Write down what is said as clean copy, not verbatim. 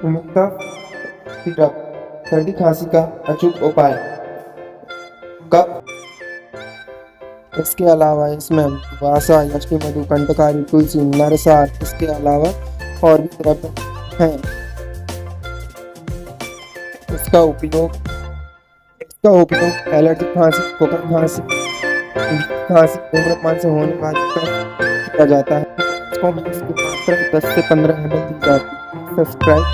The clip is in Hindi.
मुक्ता सिरप सर्दी खांसी का अचूक उपाय। कफ। इसके अलावा इसमें वासा, यष्टि मधु, कंटकारी, तुलसी, नरसार, इसके अलावा और भी द्रव्य हैं। इसका उपयोग एलर्जी खांसी, खोखा खांसी, खांसी, धूम्रपान से होने वाली कफ किया जाता है। इसको में इसकी मात्रा 10 से 15 ml दी जाती है। सब्सक्राइब